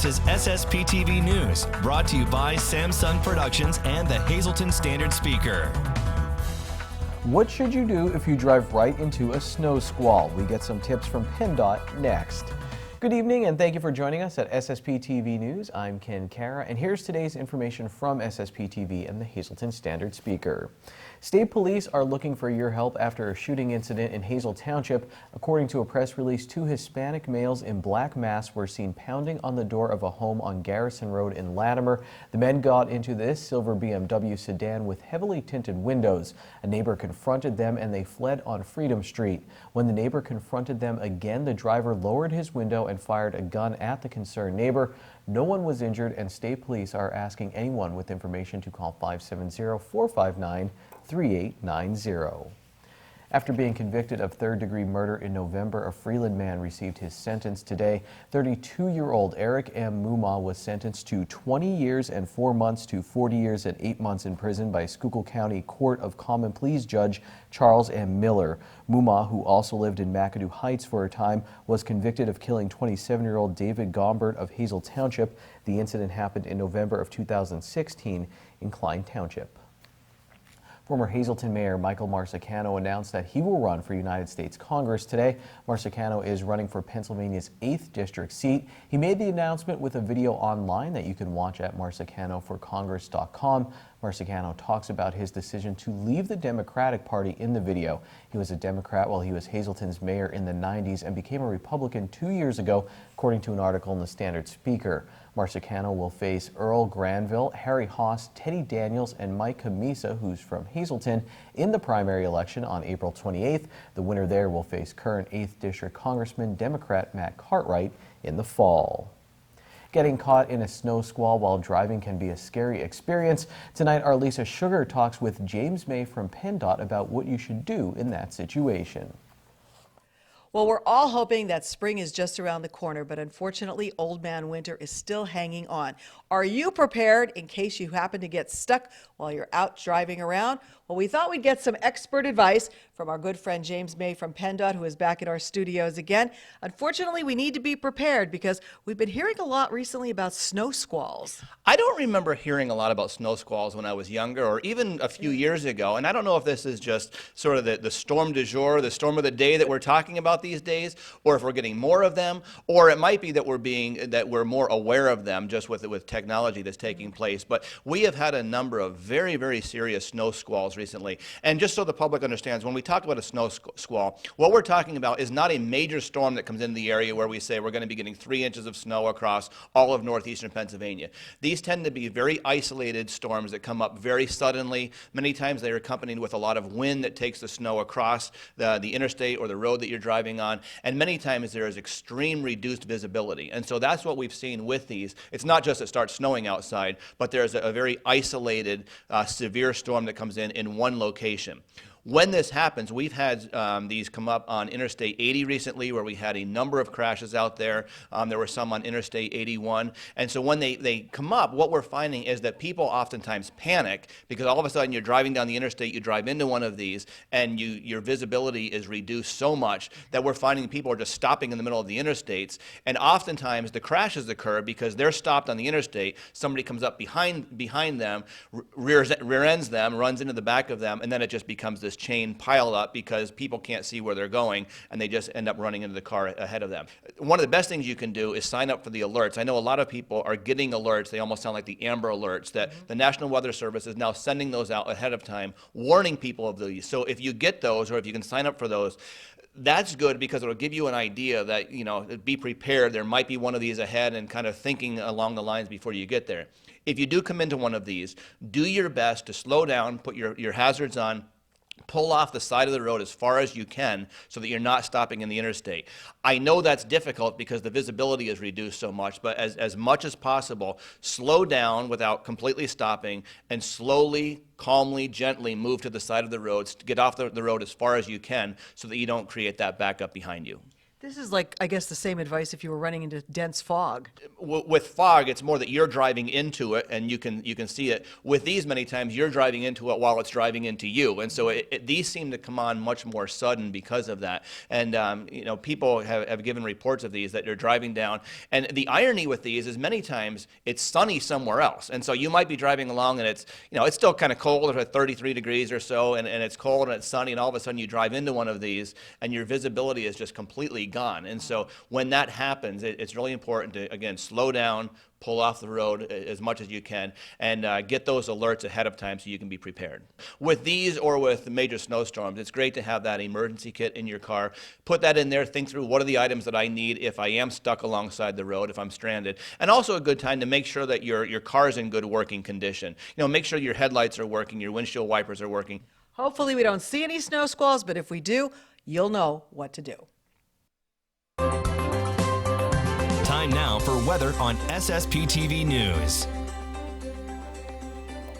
This is SSPTV News, brought to you by Samsung Productions and the Hazleton Standard Speaker. What should you do if you drive right into a snow squall? We get some tips from PennDOT next. Good evening and thank you for joining us at SSPTV News. I'm Ken Kara and here's today's information from SSPTV and the Hazleton Standard Speaker. State police are looking for your help after a shooting incident in Hazel Township. According to a press release, 2 Hispanic males in black masks were seen pounding on the door of a home on Garrison Road in Latimer. The men got into this silver BMW sedan with heavily tinted windows. A neighbor confronted them and they fled on Freedom Street. When the neighbor confronted them again, the driver lowered his window and fired a gun at the concerned neighbor. No one was injured, and state police are asking anyone with information to call 570-459-3890. After being convicted of third-degree murder in November, a Freeland man received his sentence today. 32-year-old Eric M. Muma was sentenced to 20 years and 4 months to 40 years and 8 months in prison by Schuylkill County Court of Common Pleas Judge Charles M. Miller. Muma, who also lived in McAdoo Heights for a time, was convicted of killing 27-year-old David Gombert of Hazel Township. The incident happened in November of 2016 in Klein Township. Former Hazleton Mayor Michael Marsicano announced that he will run for United States Congress today. Marsicano is running for Pennsylvania's 8th district seat. He made the announcement with a video online that you can watch at marsicanoforcongress.com. Marsicano talks about his decision to leave the Democratic Party in the video. He was a Democrat while he was Hazleton's mayor in the 90s and became a Republican 2 years ago, according to an article in the Standard Speaker. Marsicano will face Earl Granville, Harry Haas, Teddy Daniels, and Mike Camisa, who's from Hazleton, in the primary election on April 28th. The winner there will face current 8th District Congressman Democrat Matt Cartwright in the fall. Getting caught in a snow squall while driving can be a scary experience. Tonight, our Lisa Sugar talks with James May from PennDOT about what you should do in that situation. Well, we're all hoping that spring is just around the corner, but unfortunately, Old Man Winter is still hanging on. Are you prepared in case you happen to get stuck while you're out driving around? Well, we thought we'd get some expert advice from our good friend James May from PennDOT, who is back in our studios again. Unfortunately, we need to be prepared because we've been hearing a lot recently about snow squalls. I don't remember hearing a lot about snow squalls when I was younger or even a few years ago, and I don't know if this is just sort of the storm du jour, the storm of the day that we're talking about these days, or if we're getting more of them, or it might be that we're more aware of them just with technology that's taking place. But we have had a number of very, very serious snow squalls recently. And just so the public understands, when we talk about a snow squall, what we're talking about is not a major storm that comes into the area where we say we're going to be getting 3 inches of snow across all of northeastern Pennsylvania. These tend to be very isolated storms that come up very suddenly. Many times they are accompanied with a lot of wind that takes the snow across the interstate or the road that you're driving on. And many times there is extreme reduced visibility. And so that's what we've seen with these. It's not just it starts snowing outside, but there's a very isolated, severe storm that comes in one location. When this happens, we've had these come up on Interstate 80 recently, where we had a number of crashes out there. There were some on Interstate 81. And so when they come up, what we're finding is that people oftentimes panic because all of a sudden you're driving down the interstate, you drive into one of these, and your visibility is reduced so much that we're finding people are just stopping in the middle of the interstates. And oftentimes the crashes occur because they're stopped on the interstate, somebody comes up behind them, rear ends them, runs into the back of them, and then it just becomes this chain pile up because people can't see where they're going and they just end up running into the car ahead of them. One of the best things you can do is sign up for the alerts. I know a lot of people are getting alerts. They almost sound like the Amber Alerts that the National Weather Service is now sending those out ahead of time, warning people of these. So if you get those or if you can sign up for those, that's good because it'll give you an idea that, be prepared. There might be one of these ahead and kind of thinking along the lines before you get there. If you do come into one of these, do your best to slow down, put your hazards on, pull off the side of the road as far as you can so that you're not stopping in the interstate. I know that's difficult because the visibility is reduced so much, but as much as possible, slow down without completely stopping and slowly, calmly, gently move to the side of the road, get off the road as far as you can so that you don't create that backup behind you. This is like, I guess, the same advice if you were running into dense fog. With fog, it's more that you're driving into it and you can see it. With these, many times you're driving into it while it's driving into you, and so these seem to come on much more sudden because of that. And people have given reports of these that you're driving down, and the irony with these is many times it's sunny somewhere else, and so you might be driving along and it's it's still kind of cold, at 33 degrees or so, and it's cold and it's sunny, and all of a sudden you drive into one of these and your visibility is just completely gone. And so when that happens, it's really important to, again, slow down, pull off the road as much as you can, and get those alerts ahead of time so you can be prepared. With these or with major snowstorms, it's great to have that emergency kit in your car. Put that in there, think through what are the items that I need if I am stuck alongside the road, if I'm stranded. And also a good time to make sure that your car is in good working condition. Make sure your headlights are working, your windshield wipers are working. Hopefully we don't see any snow squalls, but if we do, you'll know what to do. Time now for weather on SSPTV News.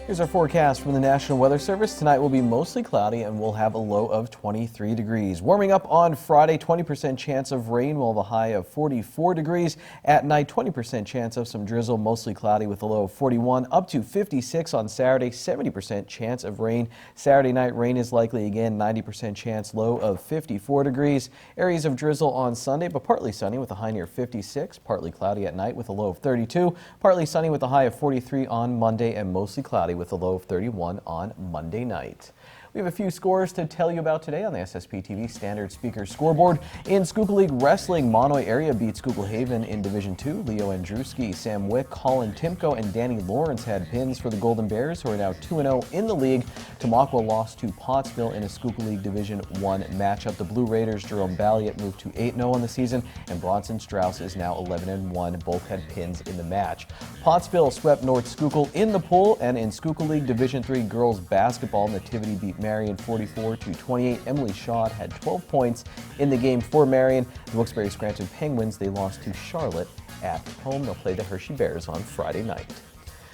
Here's our forecast from the National Weather Service. Tonight will be mostly cloudy and we'll have a low of 23 degrees. Warming up on Friday, 20% chance of rain. We'll have a high of 44 degrees. At night, 20% chance of some drizzle, mostly cloudy with a low of 41. Up to 56 on Saturday, 70% chance of rain. Saturday night, rain is likely again, 90% chance, low of 54 degrees. Areas of drizzle on Sunday, but partly sunny with a high near 56. Partly cloudy at night with a low of 32. Partly sunny with a high of 43 on Monday and mostly cloudy with a low of 31 on Monday night. We have a few scores to tell you about today on the SSPTV Standard Speaker Scoreboard. In Schuylkill League Wrestling, Monoy area beat Schuylkill Haven in Division 2. Leo Andruski, Sam Wick, Colin Timko, and Danny Lawrence had pins for the Golden Bears, who are now 2-0 in the league. Tamaqua lost to Pottsville in a Schuylkill League Division 1 matchup. The Blue Raiders, Jerome Balliet, moved to 8-0 on the season, and Bronson Strauss is now 11-1. Both had pins in the match. Pottsville swept North Schuylkill in the pool, and in Schuylkill League Division 3 girls basketball, Nativity beat Marion 44-28. Emily Shaw had 12 points in the game for Marion. The Wilkes-Barre Scranton Penguins, they lost to Charlotte at home. They'll play the Hershey Bears on Friday night.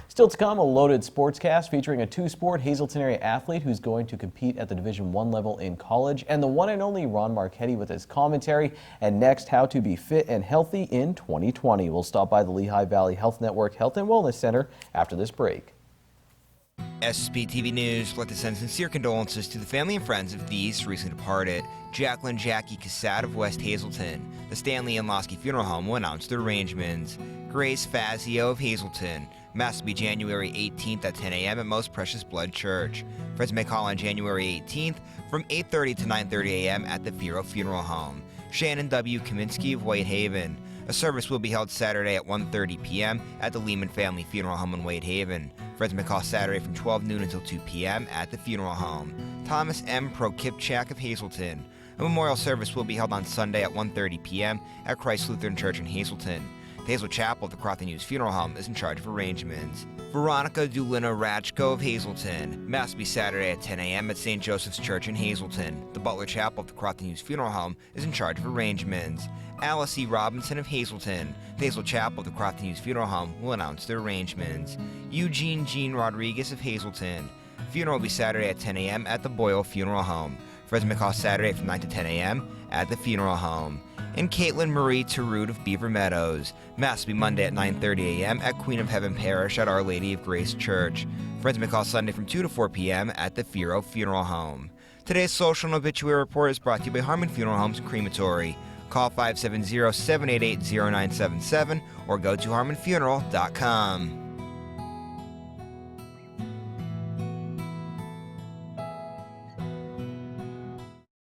Still to come, a loaded sportscast featuring a two-sport Hazleton area athlete who's going to compete at the Division I level in college, and the one and only Ron Marchetti with his commentary. And next, how to be fit and healthy in 2020. We'll stop by the Lehigh Valley Health Network Health and Wellness Center after this break. SSPTV News would like to send sincere condolences to the family and friends of these recently departed. Jacqueline Jackie Cassad of West Hazleton. The Stanley and Losky Funeral Home will announce their arrangements. Grace Fazio of Hazleton. Mass will be January 18th at 10 a.m. at Most Precious Blood Church. Friends may call on January 18th from 8:30 to 9:30 a.m. at the Firo Funeral Home. Shannon W. Kaminski of Whitehaven. A service will be held Saturday at 1:30 p.m. at the Lehman Family Funeral Home in Whitehaven. Friends may call Saturday from 12 noon until 2 p.m. at the funeral home. Thomas M. Prokipchak of Hazleton. A memorial service will be held on Sunday at 1:30 p.m. at Christ Lutheran Church in Hazleton. The Hazel Chapel of the Crofton Hughes Funeral Home is in charge of arrangements. Veronica Dulina Ratchko of Hazleton. Mass will be Saturday at 10 a.m. at St. Joseph's Church in Hazleton. The Butler Chapel of the Crofton Hughes Funeral Home is in charge of arrangements. Alice E. Robinson of Hazleton. The Hazel Chapel of the Crofton Hughes Funeral Home will announce their arrangements. Eugene Jean Rodriguez of Hazleton. Funeral will be Saturday at 10 a.m. at the Boyle Funeral Home. Friends may call Saturday from 9 to 10 a.m. at the funeral home. And Caitlin Marie Tarut of Beaver Meadows. Mass will be Monday at 9:30 a.m. at Queen of Heaven Parish at Our Lady of Grace Church. Friends may call Sunday from 2 to 4 p.m. at the Firo Funeral Home. Today's social and obituary report is brought to you by Harmon Funeral Homes and Crematory. Call 570-788-0977 or go to harmonfuneral.com.